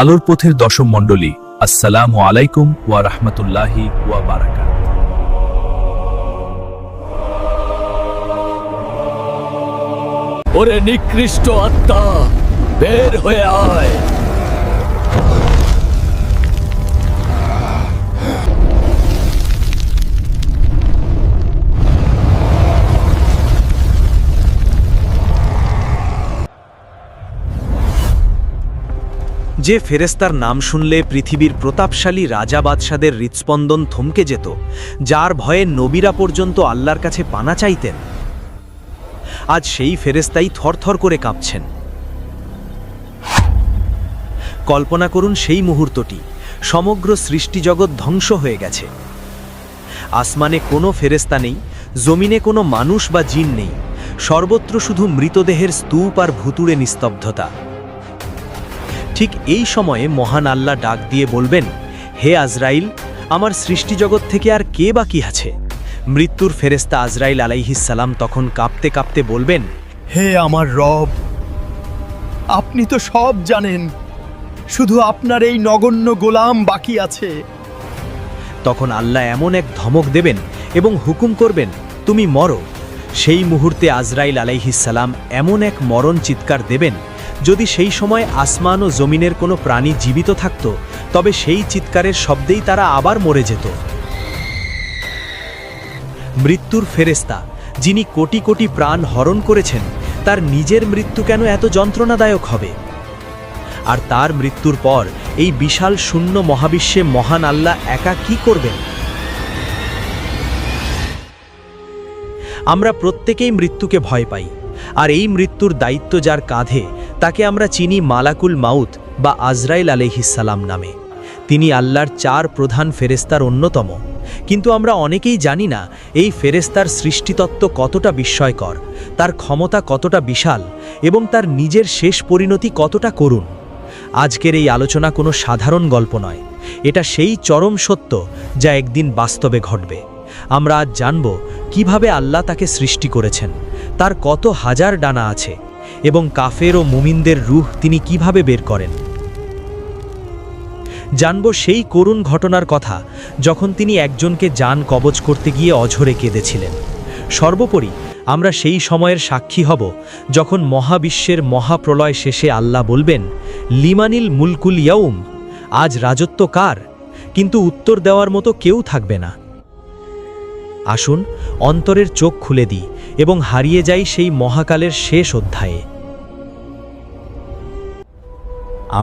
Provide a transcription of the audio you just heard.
আলোর পথের দশম মণ্ডলী, আসসালামু আলাইকুম ওয়া রাহমাতুল্লাহি ওয়া বারাকাতুহু। ওরে নিকৃষ্ট আত্মা, বের হয়ে আয়। যে ফেরেস্তার নাম শুনলে পৃথিবীর প্রতাপশালী রাজা বাদশাদের হৃৎস্পন্দন থমকে যেত, যার ভয়ে নবীরা পর্যন্ত আল্লাহর কাছে পানা চাইতেন, আজ সেই ফেরেস্তাই থরথর করে কাঁপছেন। কল্পনা করুন সেই মুহূর্তটি, সমগ্র সৃষ্টিজগৎ ধ্বংস হয়ে গেছে। আসমানে কোনো ফেরেস্তা নেই, জমিনে কোনো মানুষ বা জিন নেই, সর্বত্র শুধু মৃতদেহের স্তূপ আর ভুতুড়ে নিস্তব্ধতা। ঠিক এই সময়ে মহান আল্লাহ ডাক দিয়ে বলবেন, হে আজরাইল, আমার সৃষ্টিজগৎ থেকে আর কে বাকি আছে? মৃত্যুর ফেরেস্তা আজরাইল আলাইহিস সালাম তখন কাঁপতে কাঁপতে বলবেন, হে আমার রব, আপনি তো সব জানেন, শুধু আপনার এই নগণ্য গোলাম বাকি আছে। তখন আল্লাহ এমন এক ধমক দেবেন এবং হুকুম করবেন, তুমি মরো। সেই মুহূর্তে আজরাইল আলাইহিস সালাম এমন এক মরণ চিৎকার দেবেন, যদি সেই সময় আসমান ও জমিনের কোনো প্রাণী জীবিত থাকত, তবে সেই চিৎকারের শব্দেই তারা আবার মরে যেত। মৃত্যুর ফেরেস্তা, যিনি কোটি কোটি প্রাণ হরণ করেছেন, তার নিজের মৃত্যু কেন এত যন্ত্রণাদায়ক হবে? আর তার মৃত্যুর পর এই বিশাল শূন্য মহাবিশ্বে মহান আল্লাহ একা কি করবেন? আমরা প্রত্যেকেই মৃত্যুকে ভয় পাই, আর এই মৃত্যুর দায়িত্ব যার কাঁধে, তাকে আমরা চিনি মালাকুল মাউত বা আজরাইল আলাইহিস সালাম নামে। তিনি আল্লাহর 4 প্রধান ফেরেস্তার অন্যতম। কিন্তু আমরা অনেকেই জানি না এই ফেরেস্তার সৃষ্টিতত্ত্ব কতটা বিস্ময়কর, তার ক্ষমতা কতটা বিশাল এবং তার নিজের শেষ পরিণতি কতটা করুণ। আজকের এই আলোচনা কোনো সাধারণ গল্প নয়, এটা সেই চরম সত্য যা একদিন বাস্তবে ঘটবে। আমরা আজ জানব কিভাবে আল্লাহ তাকে সৃষ্টি করেছেন, তার কত হাজার ডানা আছে এবং কাফের ও মুমিনদের রূহ তিনি কিভাবে বের করেন। জানব সেই করুণ ঘটনার কথা যখন তিনি একজনকে জান কবজ করতে গিয়ে অঝরে কেঁদেছিলেন। সর্বোপরি আমরা সেই সময়ের সাক্ষী হব যখন মহাবিশ্বের মহাপ্রলয় শেষে আল্লাহ বলবেন, লিমানিল মুলকুল ইয়াউম, আজ রাজত্ব কার? কিন্তু উত্তর দেওয়ার মতো কেউ থাকবে না। আসুন অন্তরের চোখ খুলে দিই এবং হারিয়ে যাই সেই মহাকালের শেষ অধ্যায়ে।